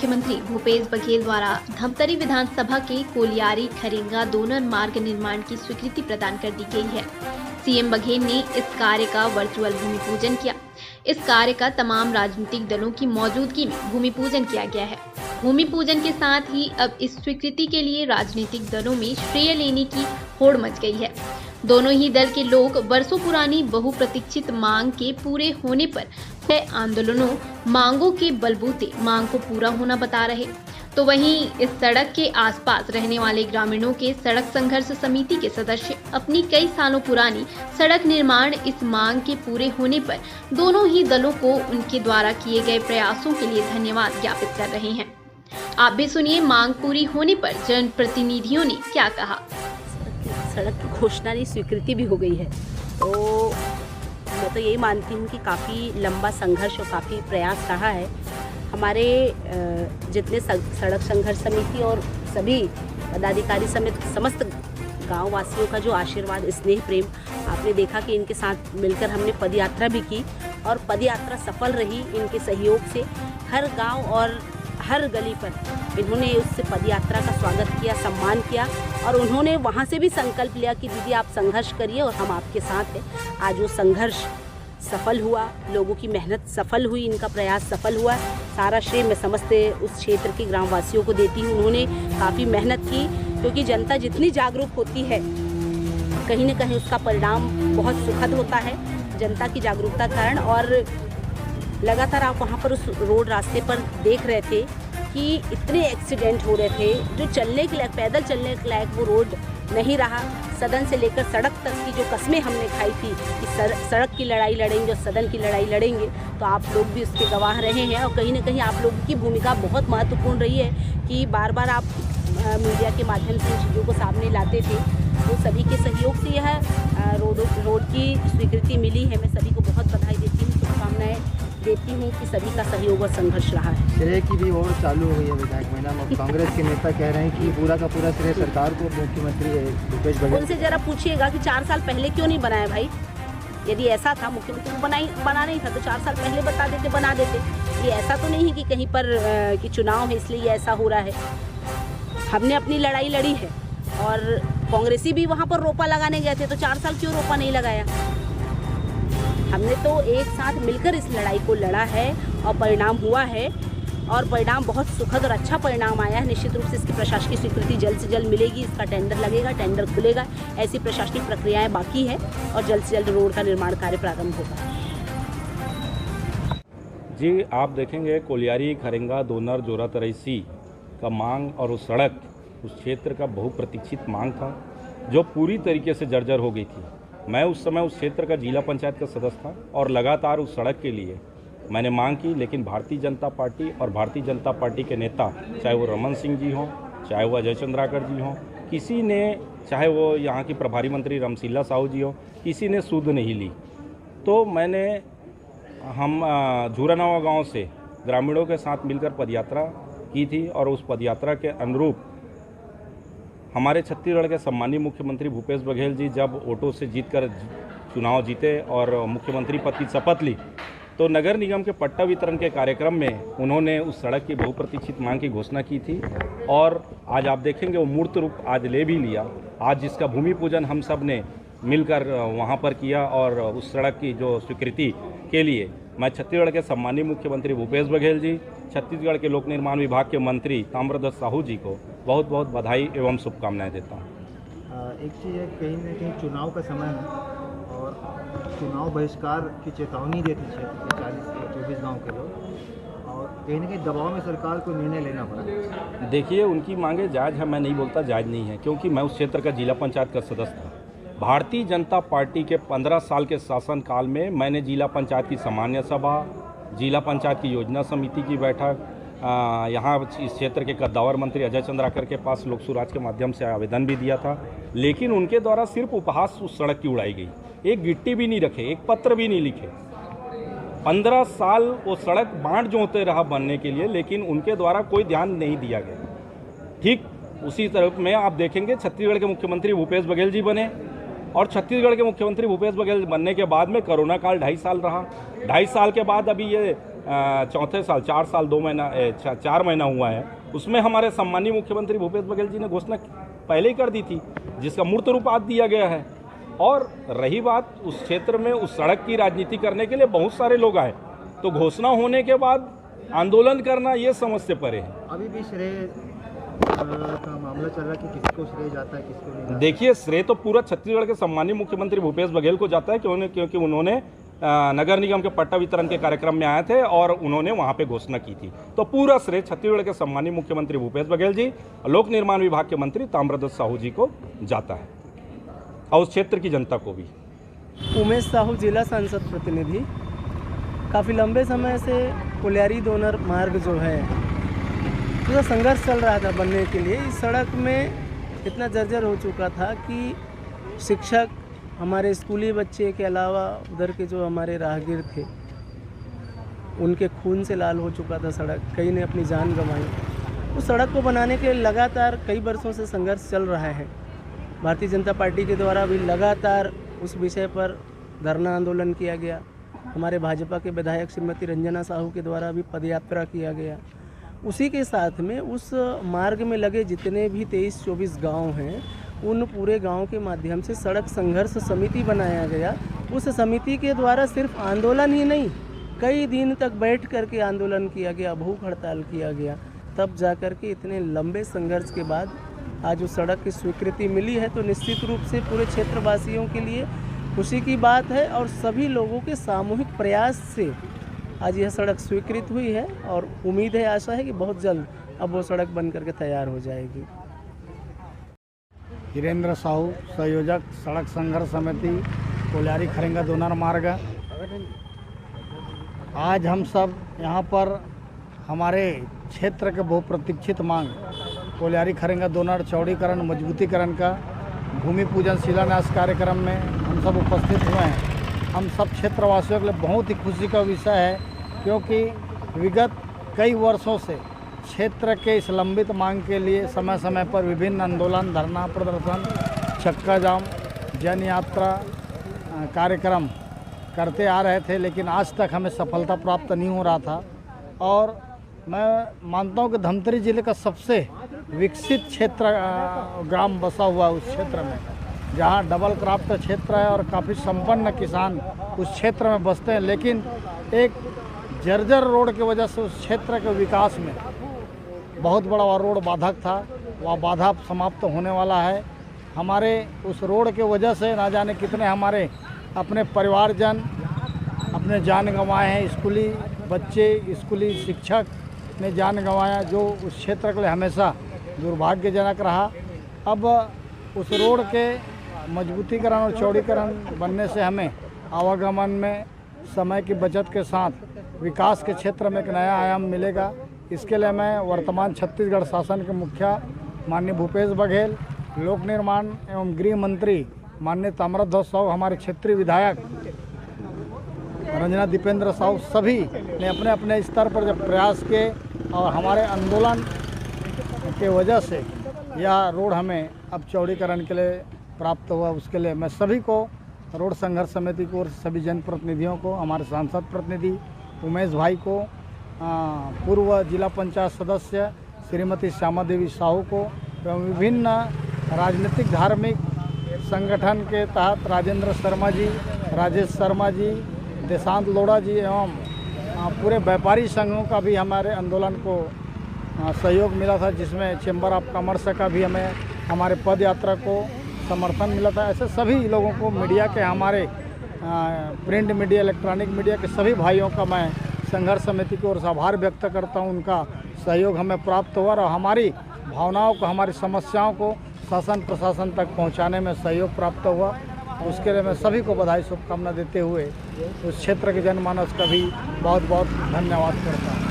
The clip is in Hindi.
मुख्यमंत्री भूपेश बघेल द्वारा धमतरी विधानसभा के कोलियारी खरेंगा दोनर मार्ग निर्माण की स्वीकृति प्रदान कर दी गई है। सीएम बघेल ने इस कार्य का वर्चुअल भूमि पूजन किया। इस कार्य का तमाम राजनीतिक दलों की मौजूदगी में भूमि पूजन किया गया है। भूमि पूजन के साथ ही अब इस स्वीकृति के लिए राजनीतिक दलों में श्रेय लेने की होड़ मच गई है। दोनों ही दल के लोग वर्षों पुरानी बहुप्रतीक्षित मांग के पूरे होने पर आंदोलनों मांगों के बलबूते मांग को पूरा होना बता रहे, तो वहीं इस सड़क के आसपास रहने वाले ग्रामीणों के सड़क संघर्ष समिति के सदस्य अपनी कई सालों पुरानी सड़क निर्माण इस मांग के पूरे होने पर दोनों ही दलों को उनके द्वारा किए गए प्रयासों के लिए धन्यवाद ज्ञापित कर रहे हैं। आप भी सुनिए मांग पूरी होने पर जनप्रतिनिधियों ने क्या कहा। सड़क की घोषणा नहीं, स्वीकृति भी हो गई है, तो मैं तो यही मानती हूँ कि काफ़ी लंबा संघर्ष और काफ़ी प्रयास रहा है। हमारे जितने सड़क संघर्ष समिति और सभी पदाधिकारी समेत समस्त गांव वासियों का जो आशीर्वाद, स्नेह, प्रेम, आपने देखा कि इनके साथ मिलकर हमने पदयात्रा भी की और पदयात्रा सफल रही। इनके सहयोग से हर गांव और हर गली पर इन्होंने उस पदयात्रा का स्वागत किया, सम्मान किया और उन्होंने वहाँ से भी संकल्प लिया कि दीदी आप संघर्ष करिए और हम आपके साथ हैं। आज वो संघर्ष सफल हुआ, लोगों की मेहनत सफल हुई, इनका प्रयास सफल हुआ। सारा श्रेय मैं समस्त उस क्षेत्र के ग्रामवासियों को देती हूँ। उन्होंने काफ़ी मेहनत की, क्योंकि जनता जितनी जागरूक होती है कहीं न कहीं उसका परिणाम बहुत सुखद होता है, जनता की जागरूकता कारण। और लगातार आप वहाँ पर उस रोड रास्ते पर देख रहे थे कि इतने एक्सीडेंट हो रहे थे, जो चलने के लायक, पैदल चलने के लायक वो रोड नहीं रहा। सदन से लेकर सड़क तक की जो कस्में हमने खाई थी कि सड़क की लड़ाई लड़ेंगे और सदन की लड़ाई लड़ेंगे, तो आप लोग भी उसके गवाह रहे हैं। और कहीं ना कहीं आप लोगों की भूमिका बहुत महत्वपूर्ण रही है कि बार बार आप मीडिया के माध्यम से इन चीज़ों को सामने लाते थे। तो सभी के सहयोग से यह रोड की स्वीकृति मिली है। मैं सभी को बहुत बधाई देती हूँ, शुभकामनाएँ देती हूँ कि सभी का सहयोग और संघर्ष रहा है। श्रेय की भी और चालू हुई है विधायक मैडम। अब कांग्रेस के नेता कह रहे हैं कि पूरा का पूरा श्रेय सरकार को मुख्यमंत्री भूपेश बघेल। उनसे जरा पूछिएगा कि 4 साल पहले क्यों नहीं बनाया भाई। यदि ऐसा था, मुख्यमंत्री को बनाना ही था तो 4 साल पहले बता देते, बना देते। ये ऐसा तो नहीं है कि कहीं पर कि चुनाव है इसलिए ऐसा हो रहा है। हमने अपनी लड़ाई लड़ी है और कांग्रेसी भी वहाँ पर रोपा लगाने गए थे, तो 4 साल क्यों रोपा नहीं लगाया। हमने तो एक साथ मिलकर इस लड़ाई को लड़ा है और परिणाम हुआ है और परिणाम बहुत सुखद और अच्छा परिणाम आया है। निश्चित रूप से इसकी प्रशासनिक स्वीकृति जल्द से जल्द मिलेगी, इसका टेंडर लगेगा, टेंडर खुलेगा। ऐसी प्रशासनिक प्रक्रियाएं बाकी है और जल्द से जल्द रोड का निर्माण कार्य प्रारंभ होगा। जी, आप देखेंगे कोलियारी खरेंगा दोनर जोरा तरैसी का मांग और उस सड़क उस क्षेत्र का बहुप्रतीक्षित मांग था, जो पूरी तरीके से जर्जर हो गई थी। मैं उस समय उस क्षेत्र का जिला पंचायत का सदस्य था और लगातार उस सड़क के लिए मैंने मांग की, लेकिन भारतीय जनता पार्टी और भारतीय जनता पार्टी के नेता, चाहे वो रमन सिंह जी हों, चाहे वो अजय चंद्राकर जी हों, किसी ने, चाहे वो यहाँ की प्रभारी मंत्री रामशीला साहू जी हों, किसी ने सुध नहीं ली। तो हम झूरानावा गांव से ग्रामीणों के साथ मिलकर पदयात्रा की थी और उस पदयात्रा के अनुरूप हमारे छत्तीसगढ़ के सम्मानीय मुख्यमंत्री भूपेश बघेल जी जब ऑटो से जीतकर चुनाव जीते और मुख्यमंत्री पद की शपथ ली, तो नगर निगम के पट्टा वितरण के कार्यक्रम में उन्होंने उस सड़क की बहुप्रतीक्षित मांग की घोषणा की थी और आज आप देखेंगे वो मूर्त रूप आज ले भी लिया। आज जिसका भूमि पूजन हम सब ने मिलकर वहाँ पर किया और उस सड़क की जो स्वीकृति के लिए मैं छत्तीसगढ़ के सम्मानीय मुख्यमंत्री भूपेश बघेल जी, छत्तीसगढ़ के लोक निर्माण विभाग के मंत्री ताम्रध्वज साहू जी को बहुत बहुत बधाई एवं शुभकामनाएं देता हूँ। एक चीज़ है, कहीं ना कहीं चुनाव का समय है और चुनाव बहिष्कार की चेतावनी देती क्षेत्र के 40 से 24 गाँव के लोग, और कहीं ना कहीं दबाव में सरकार को निर्णय लेना पड़ा। देखिए, उनकी मांगे जायज़ है, मैं नहीं बोलता जायज़ नहीं है, क्योंकि मैं उस क्षेत्र का जिला पंचायत का सदस्य था। भारतीय जनता पार्टी के 15 साल के शासनकाल में मैंने जिला पंचायत की सामान्य सभा, जिला पंचायत की योजना समिति की बैठक, यहाँ इस क्षेत्र के कद्दावर मंत्री अजय चंद्राकर के पास लोक सुराज के माध्यम से आवेदन भी दिया था, लेकिन उनके द्वारा सिर्फ उपहास उस सड़क की उड़ाई गई। एक गिट्टी भी नहीं रखे, एक पत्र भी नहीं लिखे। 15 साल वो सड़क बांट जोते रहा बनने के लिए, लेकिन उनके द्वारा कोई ध्यान नहीं दिया गया। ठीक उसी तरफ में आप देखेंगे छत्तीसगढ़ के मुख्यमंत्री भूपेश बघेल जी बने और छत्तीसगढ़ के मुख्यमंत्री भूपेश बघेल बनने के बाद में कोरोना काल 2.5 साल रहा। 2.5 साल के बाद अभी ये चौथे साल 4 साल 2 महीना 4 महीना हुआ है, उसमें हमारे सम्मानीय मुख्यमंत्री भूपेश बघेल जी ने घोषणा पहले ही कर दी थी, जिसका मूर्त रूप आज दिया गया है। और रही बात उस क्षेत्र में उस सड़क की राजनीति करने के लिए बहुत सारे लोग आए, तो घोषणा होने के बाद आंदोलन करना ये समझ से परे है। अभी भी श्रेय का मामला चल रहा है कि किसको श्रेय जाता है, किसको नहीं जाता? देखिए, श्रेय तो पूरा छत्तीसगढ़ के सम्मानीय मुख्यमंत्री भूपेश बघेल को जाता है, क्योंकि उन्होंने नगर निगम के पट्टा वितरण के कार्यक्रम में आए थे और उन्होंने वहां पे घोषणा की थी। तो पूरा श्रेय छत्तीसगढ़ के सम्मानीय मुख्यमंत्री भूपेश बघेल जी, लोक निर्माण विभाग के मंत्री ताम्रध्वज साहू जी को जाता है और उस क्षेत्र की जनता को भी। उमेश साहू, जिला सांसद प्रतिनिधि। काफ़ी लंबे समय से कोलियारी दोनर मार्ग जो है पूरा संघर्ष चल रहा था बनने के लिए। इस सड़क में इतना जर्जर हो चुका था कि शिक्षक, हमारे स्कूली बच्चे के अलावा उधर के जो हमारे राहगीर थे, उनके खून से लाल हो चुका था सड़क। कई ने अपनी जान गंवाई। उस सड़क को बनाने के लगातार कई वर्षों से संघर्ष चल रहा है। भारतीय जनता पार्टी के द्वारा भी लगातार उस विषय पर धरना आंदोलन किया गया। हमारे भाजपा के विधायक श्रीमती रंजना साहू के द्वारा भी पदयात्रा किया गया। उसी के साथ में उस मार्ग में लगे जितने भी 23-24 गांव हैं, उन पूरे गांव के माध्यम से सड़क संघर्ष समिति बनाया गया। उस समिति के द्वारा सिर्फ आंदोलन ही नहीं, कई दिन तक बैठ करके आंदोलन किया गया, भूख हड़ताल किया गया। तब जाकर के इतने लंबे संघर्ष के बाद आज उस सड़क की स्वीकृति मिली है, तो निश्चित रूप से पूरे क्षेत्रवासियों के लिए खुशी की बात है और सभी लोगों के सामूहिक प्रयास से आज यह सड़क स्वीकृत हुई है और उम्मीद है, आशा है कि बहुत जल्द अब वो सड़क बन करके तैयार हो जाएगी। हीरेंद्र साहू, संयोजक, सड़क संघर्ष समिति, कोलियारी खरेंगा दोनर मार्ग। आज हम सब यहाँ पर हमारे क्षेत्र के बहुप्रतीक्षित मांग कोलियारी खरेंगा दोनर चौड़ीकरण मजबूतीकरण का भूमि पूजन शिलान्यास कार्यक्रम में हम सब उपस्थित हुए हैं। हम सब क्षेत्रवासियों के लिए बहुत ही खुशी का विषय है, क्योंकि विगत कई वर्षों से क्षेत्र के इस लंबित मांग के लिए समय समय पर विभिन्न आंदोलन, धरना प्रदर्शन, चक्का जाम, जन यात्रा कार्यक्रम करते आ रहे थे, लेकिन आज तक हमें सफलता प्राप्त नहीं हो रहा था। और मैं मानता हूँ कि धमतरी जिले का सबसे विकसित क्षेत्र ग्राम बसा हुआ है उस क्षेत्र में, जहाँ डबल क्राफ्ट का क्षेत्र है और काफ़ी संपन्न किसान उस क्षेत्र में बसते हैं। लेकिन एक जर्जर रोड की वजह से उस क्षेत्र के विकास में बहुत बड़ा वह रोड बाधक था, वह बाधा समाप्त होने वाला है। हमारे उस रोड के वजह से ना जाने कितने हमारे अपने परिवारजन अपने जान गंवाए हैं। स्कूली बच्चे, स्कूली शिक्षक ने जान गंवाया, जो उस क्षेत्र के लिए हमेशा दुर्भाग्यजनक रहा। अब उस रोड के मजबूतीकरण और चौड़ीकरण बनने से हमें आवागमन में समय की बचत के साथ विकास के क्षेत्र में एक नया आयाम मिलेगा। इसके लिए मैं वर्तमान छत्तीसगढ़ शासन के मुखिया माननीय भूपेश बघेल, लोक निर्माण एवं गृह मंत्री माननीय ताम्रध्वज साहू, हमारे क्षेत्रीय विधायक रंजना दीपेंद्र साहू, सभी ने अपने अपने स्तर पर जब प्रयास किए और हमारे आंदोलन के वजह से यह रोड हमें अब चौड़ीकरण के लिए प्राप्त हुआ। उसके लिए मैं सभी को, रोड संघर्ष समिति को और सभी जनप्रतिनिधियों को, हमारे सांसद प्रतिनिधि उमेश भाई को, पूर्व जिला पंचायत सदस्य श्रीमती श्यामा देवी साहू को एवं विभिन्न राजनीतिक धार्मिक संगठन के तहत राजेंद्र शर्मा जी, राजेश शर्मा जी, देशांत लोढ़ा जी एवं पूरे व्यापारी संघों का भी हमारे आंदोलन को सहयोग मिला था, जिसमें चेंबर ऑफ कॉमर्स का भी हमें हमारे पद यात्रा को समर्थन मिला था। ऐसे सभी लोगों को, मीडिया के, हमारे प्रिंट मीडिया, इलेक्ट्रॉनिक मीडिया के सभी भाइयों का मैं संघर्ष समिति की ओर से आभार व्यक्त करता हूं। उनका सहयोग हमें प्राप्त हुआ और हमारी भावनाओं को, हमारी समस्याओं को शासन प्रशासन तक पहुंचाने में सहयोग प्राप्त हुआ। उसके लिए मैं सभी को बधाई शुभकामना देते हुए उस क्षेत्र के जनमानस का भी बहुत बहुत धन्यवाद करता हूँ।